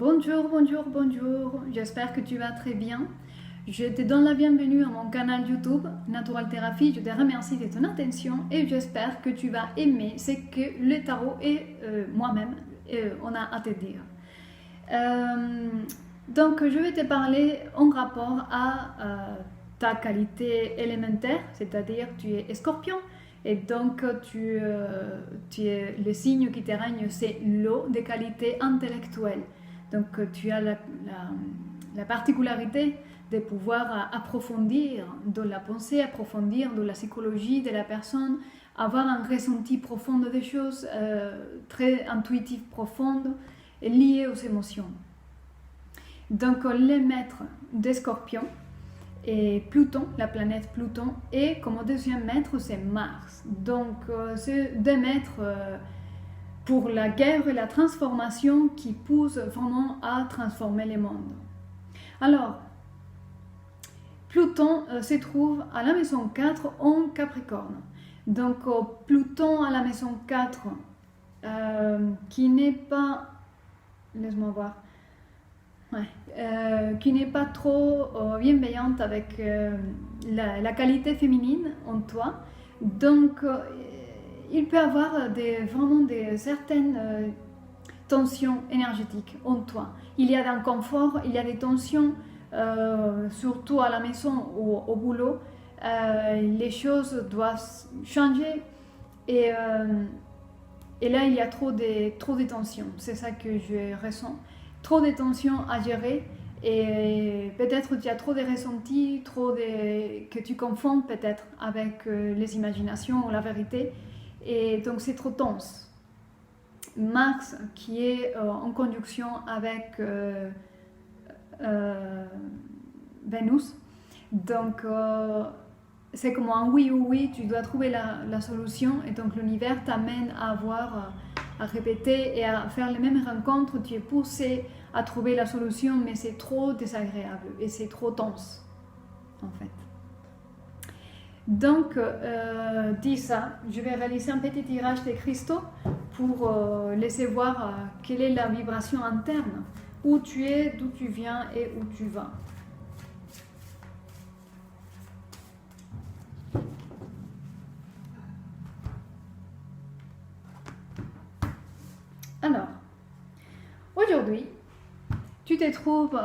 Bonjour, bonjour, bonjour, j'espère que tu vas très bien. Je te donne la bienvenue à mon canal YouTube Natural Therapy. Je te remercie de ton attention et j'espère que tu vas aimer ce que le tarot et moi-même on a à te dire. Donc je vais te parler en rapport à ta qualité élémentaire, c'est-à-dire tu es Scorpion et donc le signe qui te règne c'est l'eau de qualité intellectuelle. Donc tu as la particularité de pouvoir approfondir dans la pensée, approfondir dans la psychologie de la personne, avoir un ressenti profond des choses, très intuitif, profonde, liées aux émotions. Donc le maître des Scorpions et Pluton, la planète Pluton, et comme deuxième maître c'est Mars. Donc c'est deux maîtres pour la guerre et la transformation qui poussent vraiment à transformer le monde. Alors, Pluton se trouve à la maison 4 en Capricorne. Donc Pluton à la maison 4 qui n'est pas, laisse-moi voir, qui n'est pas trop bienveillante avec la qualité féminine en toi. Donc il peut y avoir vraiment certaines tensions énergétiques en toi. Il y a un confort, il y a des tensions, surtout à la maison ou au boulot. Les choses doivent changer et là il y a trop de tensions. C'est ça que je ressens. Trop de tensions à gérer et peut-être tu as trop de ressentis, que tu confonds peut-être avec les imaginations ou la vérité et donc c'est trop tense. Mars qui est en conjonction avec Vénus, donc c'est comme un oui ou oui, tu dois trouver la solution et donc l'univers t'amène à à répéter et à faire les mêmes rencontres, tu es poussé à trouver la solution mais c'est trop désagréable et c'est trop tense en fait. Donc dit ça, je vais réaliser un petit tirage de cristaux pour laisser voir quelle est la vibration interne, où tu es, d'où tu viens et où tu vas. Alors, aujourd'hui, tu te trouves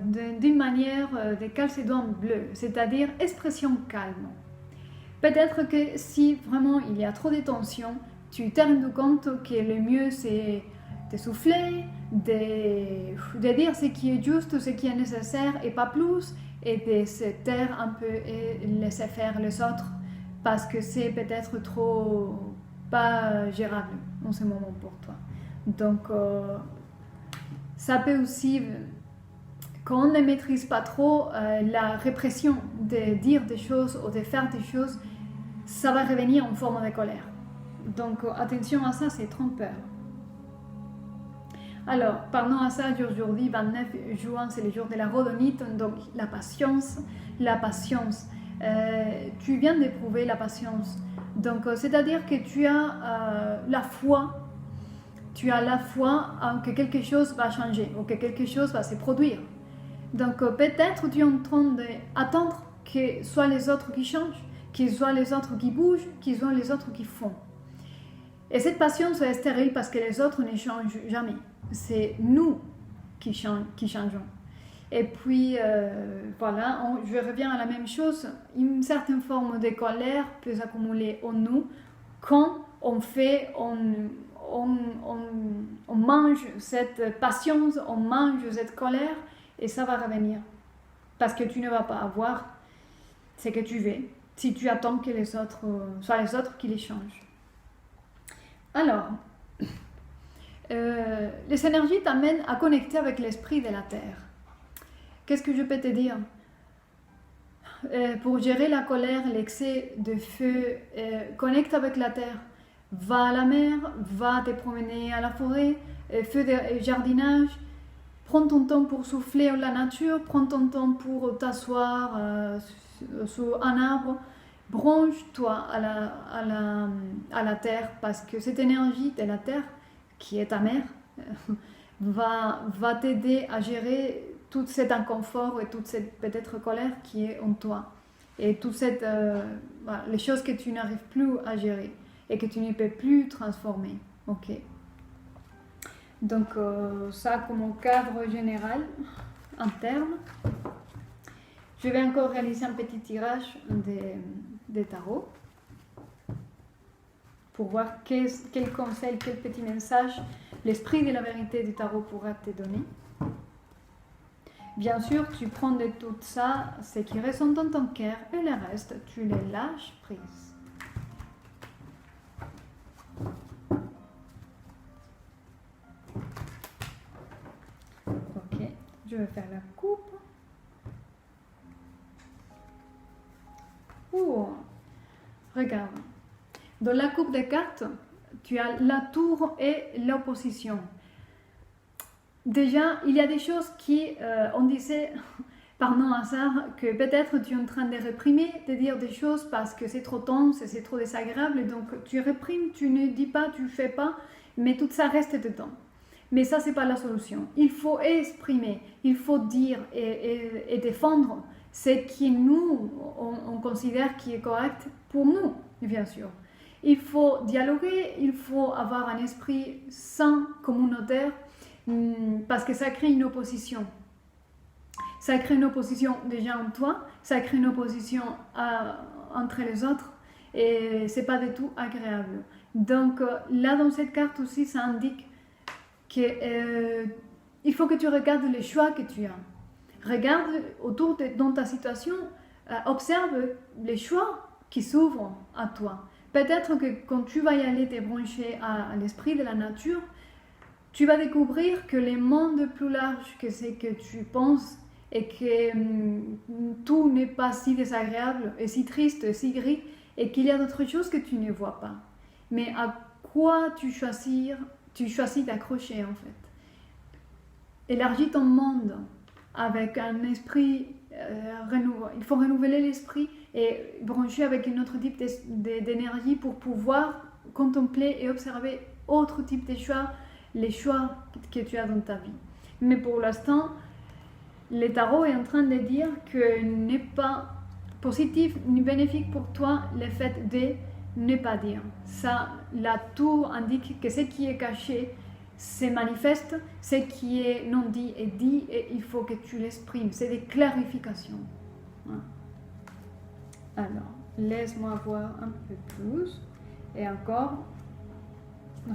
d'une manière de chalcédone bleu, c'est-à-dire expression calme. Peut-être que si vraiment il y a trop de tension, tu t'es rendu compte que le mieux c'est de souffler, de dire ce qui est juste, ce qui est nécessaire et pas plus, et de se taire un peu et laisser faire les autres parce que c'est peut-être trop pas gérable en ce moment pour toi. Donc ça peut aussi, quand on ne maîtrise pas trop la répression de dire des choses ou de faire des choses, ça va revenir en forme de colère. Donc attention à ça, c'est trompeur. Alors, parlons à ça, aujourd'hui, 29 juin, c'est le jour de la rhodonite, donc la patience. Tu viens d'éprouver la patience. Donc, c'est-à-dire que tu as la foi. Tu as la foi que quelque chose va changer ou que quelque chose va se produire. Donc, peut-être tu es en train d'attendre que ce soit les autres qui changent, qu'ils soient les autres qui bougent, qu'ils soient les autres qui font. Et cette patience est stérile parce que les autres ne changent jamais. C'est nous qui changeons. Et puis, voilà, je reviens à la même chose. Une certaine forme de colère peut s'accumuler en nous quand on mange cette patience, on mange cette colère et ça va revenir. Parce que tu ne vas pas avoir ce que tu veux si tu attends que les autres, soit les autres qui les changent. Alors, les énergies t'amènent à connecter avec l'esprit de la Terre. Qu'est-ce que je peux te dire? Pour gérer la colère, l'excès de feu, connecte avec la Terre. Va à la mer, va te promener à la forêt, fais du jardinage. Prends ton temps pour souffler la nature, prends ton temps pour t'asseoir sous un arbre. Branche-toi à la terre parce que cette énergie de la terre, qui est ta mère, va t'aider à gérer tout cet inconfort et toute cette peut-être colère qui est en toi. Et toutes voilà, les choses que tu n'arrives plus à gérer et que tu ne peux plus transformer. Ok. Donc ça comme cadre général, interne. Je vais encore réaliser un petit tirage des tarots pour voir quel conseil, quel petit message l'esprit de la vérité du tarot pourra te donner. Bien sûr, tu prends de tout ça, ce qui résonne dans ton cœur, et le reste, tu les lâches prise. Ok, je vais faire la coupe. Oh, regarde. Dans la coupe des cartes, tu as la tour et l'opposition. Déjà, il y a des choses qui, on disait par non-hasard, que peut-être tu es en train de réprimer, de dire des choses parce que c'est trop tense, c'est trop désagréable, et donc tu réprimes, tu ne dis pas, tu ne fais pas, mais tout ça reste dedans. Mais ça, ce n'est pas la solution. Il faut exprimer, il faut dire et défendre ce qui nous, on considère qui est correct pour nous, bien sûr. Il faut dialoguer, il faut avoir un esprit sain, communautaire, parce que ça crée une opposition. Ça crée une opposition déjà en toi, ça crée une opposition entre les autres, et c'est pas du tout agréable. Donc là, dans cette carte aussi, ça indique qu'il faut que tu regardes les choix que tu as. Regarde autour dans ta situation, observe les choix qui s'ouvrent à toi. Peut-être que quand tu vas y aller te brancher à l'esprit de la nature, tu vas découvrir que le monde est plus large que ce que tu penses et que tout n'est pas si désagréable et si triste et si gris et qu'il y a d'autres choses que tu ne vois pas. Mais à quoi tu choisis d'accrocher en fait. Élargis ton monde avec un esprit renouvelé. Il faut renouveler l'esprit et brancher avec un autre type d'énergie pour pouvoir contempler et observer autre type de choix, les choix que tu as dans ta vie. Mais pour l'instant, le tarot est en train de dire que n'est pas positif ni bénéfique pour toi le fait de ne pas dire. Ça, la tour indique que ce qui est caché se manifeste, ce qui est non dit est dit et il faut que tu l'exprimes. C'est des clarifications. Alors, laisse-moi voir un peu plus. Et encore,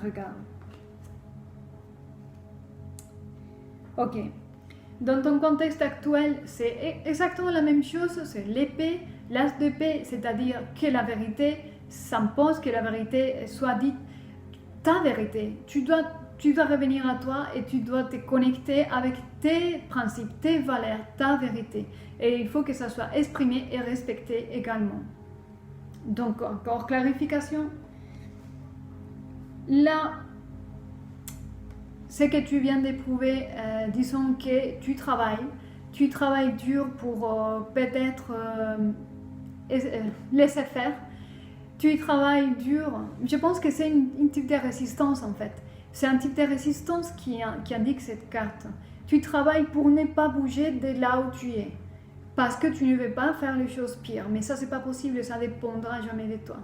regarde. Ok. Dans ton contexte actuel, c'est exactement la même chose. C'est l'épée, l'as d'épée, c'est-à-dire que la vérité s'impose, que la vérité soit dite. Ta vérité, tu dois revenir à toi et tu dois te connecter avec tes principes, tes valeurs, ta vérité. Et il faut que ça soit exprimé et respecté également. Donc, encore clarification. Là, ce que tu viens d'éprouver, disons que tu travailles dur pour peut-être laisser faire. Tu travailles dur. Je pense que c'est un type de résistance en fait. C'est un type de résistance qui indique cette carte. Tu travailles pour ne pas bouger de là où tu es. Parce que tu ne veux pas faire les choses pires. Mais ça, c'est pas possible, ça dépendra jamais de toi.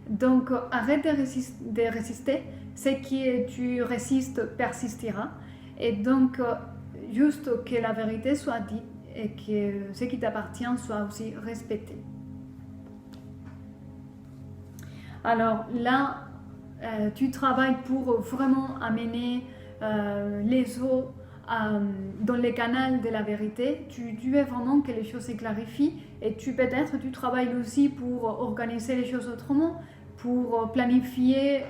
Donc, arrête de résister. Ce que tu résistes persistera. Et donc, juste que la vérité soit dite et que ce qui t'appartient soit aussi respecté. Alors là, tu travailles pour vraiment amener les eaux dans les canaux de la vérité. Tu veux vraiment que les choses se clarifient et peut-être tu travailles aussi pour organiser les choses autrement, pour planifier,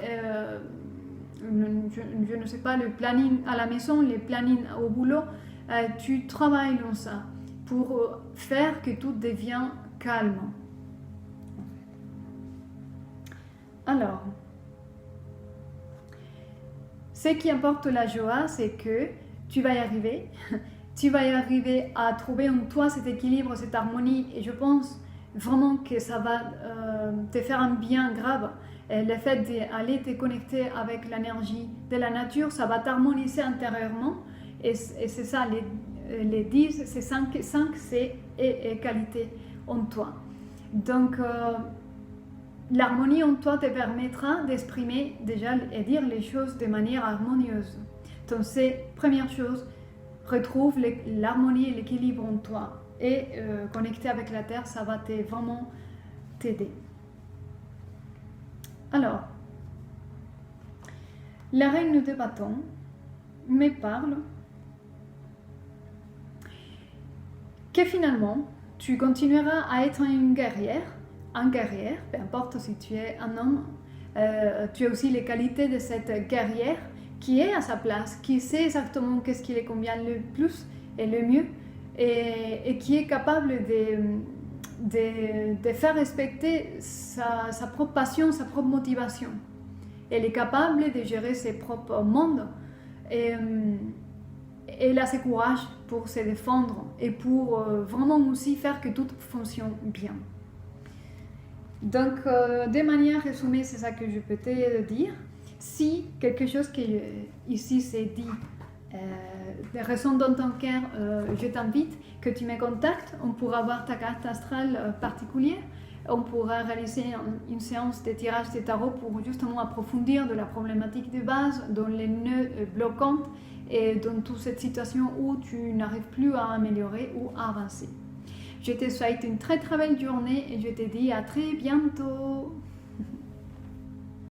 je ne sais pas, le planning à la maison, le planning au boulot. Tu travailles dans ça pour faire que tout devienne calme. Alors, ce qui importe la joie, c'est que tu vas y arriver. Tu vas y arriver à trouver en toi cet équilibre, cette harmonie. Et je pense vraiment que ça va te faire un bien grave. Et le fait d'aller te connecter avec l'énergie de la nature, ça va t'harmoniser intérieurement. Et c'est ça, les 10, c'est 5 c'est et qualité en toi. Donc, l'harmonie en toi te permettra d'exprimer déjà et dire les choses de manière harmonieuse. Donc, c'est première chose, retrouve l'harmonie et l'équilibre en toi. Et connecter avec la terre, ça va vraiment t'aider. Alors, la reine de bâton me parle que finalement, tu continueras à être une guerrière, un guerrier, peu importe si tu es un homme, tu as aussi les qualités de cette guerrière qui est à sa place, qui sait exactement qu'est-ce qui lui convient le plus et le mieux, et qui est capable de faire respecter sa propre passion, sa propre motivation. Elle est capable de gérer ses propres mondes et elle a ce courage pour se défendre et pour vraiment aussi faire que tout fonctionne bien. Donc, de manière résumée, c'est ça que je peux te dire. Si quelque chose qui ici s'est dit résonne dans ton cœur, je t'invite que tu me contactes. On pourra voir ta carte astrale particulière. On pourra réaliser une séance de tirage de tarot pour justement approfondir de la problématique de base, dans les nœuds bloquants et dans toute cette situation où tu n'arrives plus à améliorer ou à avancer. Je te souhaite une très très belle journée et je te dis à très bientôt.